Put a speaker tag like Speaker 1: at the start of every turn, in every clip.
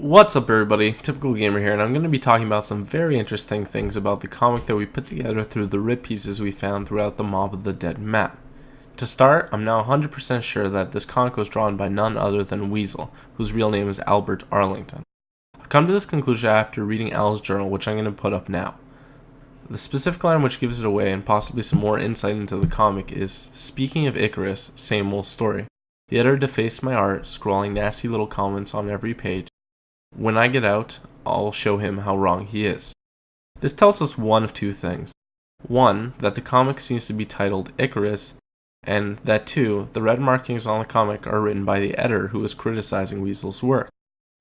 Speaker 1: What's up everybody, Typical Gamer here, and I'm going to be talking about some very interesting things about the comic that we put together through the rip pieces we found throughout the Mob of the Dead map. To start, I'm now 100% sure that this comic was drawn by none other than Weasel, whose real name is Albert Arlington. I've come to this conclusion after reading Al's journal, which I'm going to put up now. The specific line which gives it away and possibly some more insight into the comic is, "Speaking of Icarus, same old story. The editor defaced my art, scrawling nasty little comments on every page. When I get out, I'll show him how wrong he is." This tells us one of two things. One, that the comic seems to be titled Icarus, and that two, the red markings on the comic are written by the editor who is criticizing Weasel's work.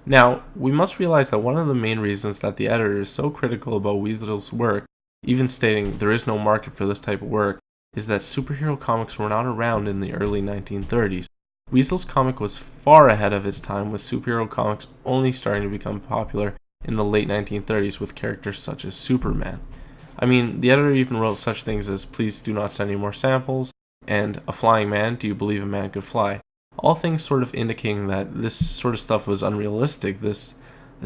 Speaker 1: Now, we must realize that one of the main reasons that the editor is so critical about Weasel's work, even stating there is no market for this type of work, is that superhero comics were not around in the early 1930s. Weasel's comic was far ahead of its time, with superhero comics only starting to become popular in the late 1930s with characters such as Superman. I mean, the editor even wrote such things as "Please do not send any more samples" and "A flying man, do you believe a man could fly?" All things sort of indicating that this sort of stuff was unrealistic. This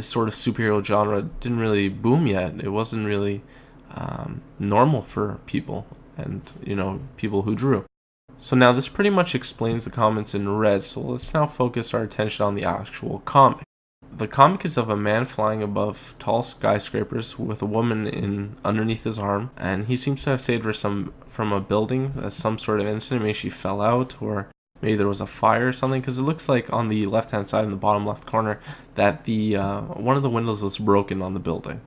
Speaker 1: sort of superhero genre didn't really boom yet. It wasn't really normal for people and, people who drew. So now this pretty much explains the comments in red, so let's now focus our attention on the actual comic. The comic is of a man flying above tall skyscrapers with a woman underneath his arm, and he seems to have saved her from a building as some sort of incident. Maybe she fell out, or maybe there was a fire or something, because it looks like on the left hand side in the bottom left corner that the one of the windows was broken on the building.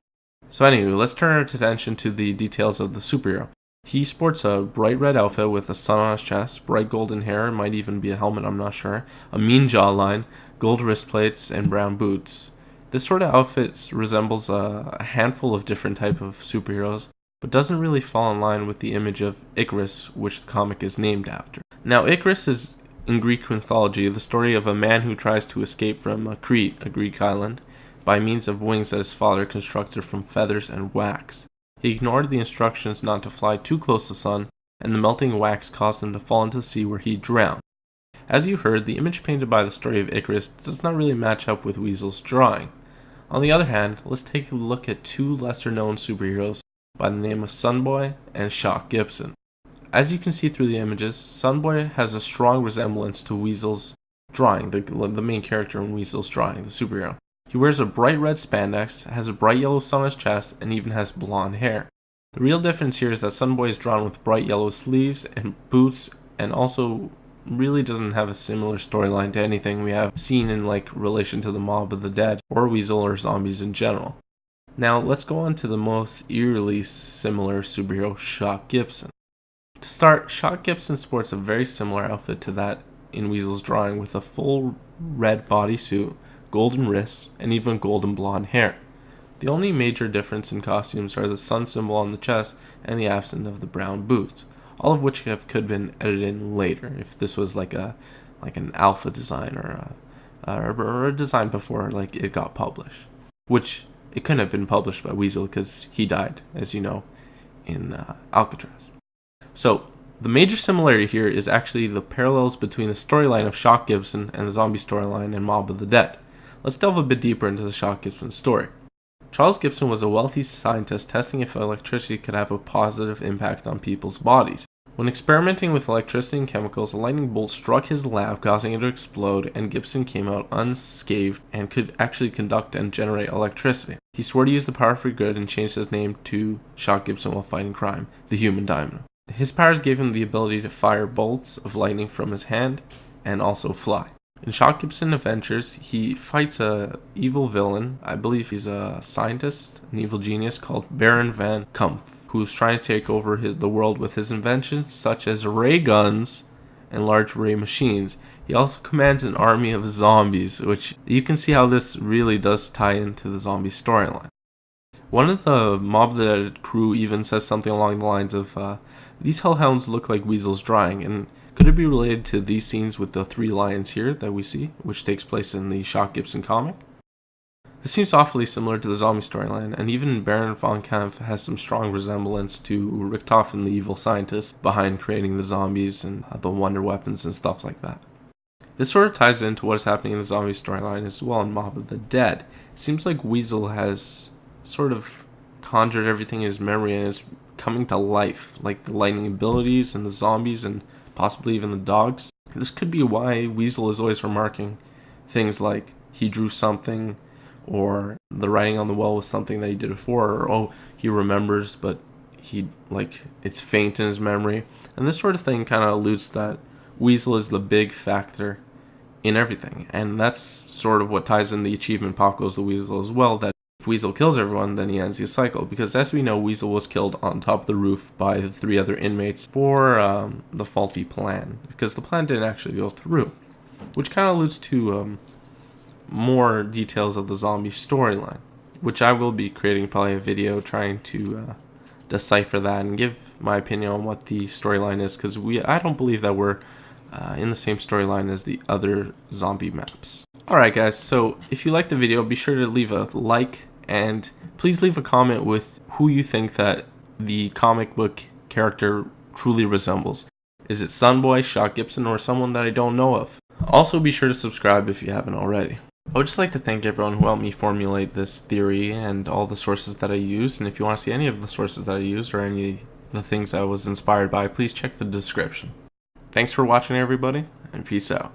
Speaker 1: So anyway, let's turn our attention to the details of the superhero. He sports a bright red outfit with a sun on his chest, bright golden hair, might even be a helmet, I'm not sure, a mean jawline, gold wrist plates, and brown boots. This sort of outfit resembles a handful of different types of superheroes, but doesn't really fall in line with the image of Icarus, which the comic is named after. Now, Icarus is, in Greek mythology, the story of a man who tries to escape from Crete, a Greek island, by means of wings that his father constructed from feathers and wax. He ignored the instructions not to fly too close to the sun, and the melting wax caused him to fall into the sea where he drowned. As you heard, the image painted by the story of Icarus does not really match up with Weasel's drawing. On the other hand, let's take a look at two lesser-known superheroes by the name of Sunboy and Shock Gibson. As you can see through the images, Sunboy has a strong resemblance to Weasel's drawing, the main character in Weasel's drawing, the superhero. He wears a bright red spandex, has a bright yellow sun on his chest, and even has blonde hair. The real difference here is that Sunboy is drawn with bright yellow sleeves and boots, and also really doesn't have a similar storyline to anything we have seen in relation to the Mob of the Dead or Weasel or zombies in general. Now let's go on to the most eerily similar superhero, Shock Gibson. To start, Shock Gibson sports a very similar outfit to that in Weasel's drawing, with a full red bodysuit, golden wrists, and even golden blonde hair. The only major difference in costumes are the sun symbol on the chest and the absence of the brown boots, all of which could have been edited in later if this was like an alpha design or a design before it got published, which it couldn't have been published by Weasel because he died, as you know, in Alcatraz. So the major similarity here is actually the parallels between the storyline of Shock Gibson and the zombie storyline in Mob of the Dead. Let's delve a bit deeper into the Shock Gibson story. Charles Gibson was a wealthy scientist testing if electricity could have a positive impact on people's bodies. When experimenting with electricity and chemicals, a lightning bolt struck his lab, causing it to explode, and Gibson came out unscathed and could actually conduct and generate electricity. He swore to use the power for good and changed his name to Shock Gibson while fighting crime, the Human Dynamo. His powers gave him the ability to fire bolts of lightning from his hand and also fly. In Shock Gibson Adventures, he fights a evil villain, I believe he's a scientist, an evil genius called Baron Van Kumpf, who's trying to take over the world with his inventions such as ray guns and large ray machines. He also commands an army of zombies, which you can see how this really does tie into the zombie storyline. One of the Mob of the Dead crew even says something along the lines of, "These hellhounds look like Weasel's drawing," and could it be related to these scenes with the three lions here that we see, which takes place in the Shock Gibson comic? This seems awfully similar to the zombie storyline, and even Baron von Kampf has some strong resemblance to Richtofen, the evil scientist behind creating the zombies and the wonder weapons and stuff like that. This sort of ties into what is happening in the zombie storyline as well in Mob of the Dead, seems like Weasel has sort of conjured everything in his memory and is coming to life, like the lightning abilities and the zombies and possibly even the dogs. This could be why Weasel is always remarking things like he drew something, or the writing on the wall was something that he did before, or oh, he remembers but it's faint in his memory. And this sort of thing kind of alludes that Weasel is the big factor in everything, and that's sort of what ties in the achievement Pop Goes the Weasel as well, that if Weasel kills everyone, then he ends the cycle, because as we know, Weasel was killed on top of the roof by the 3 other inmates for the faulty plan, because the plan didn't actually go through, which kind of alludes to more details of the zombie storyline, which I will be creating probably a video trying to decipher that and give my opinion on what the storyline is, because I don't believe that we're in the same storyline as the other zombie maps. Alright guys, so if you liked the video, be sure to leave a like, and please leave a comment with who you think that the comic book character truly resembles. Is it Sunboy, Shock Gibson, or someone that I don't know of? Also be sure to subscribe if you haven't already. I would just like to thank everyone who helped me formulate this theory and all the sources that I used, and if you want to see any of the sources that I used or any of the things I was inspired by, please check the description. Thanks for watching everybody, and peace out.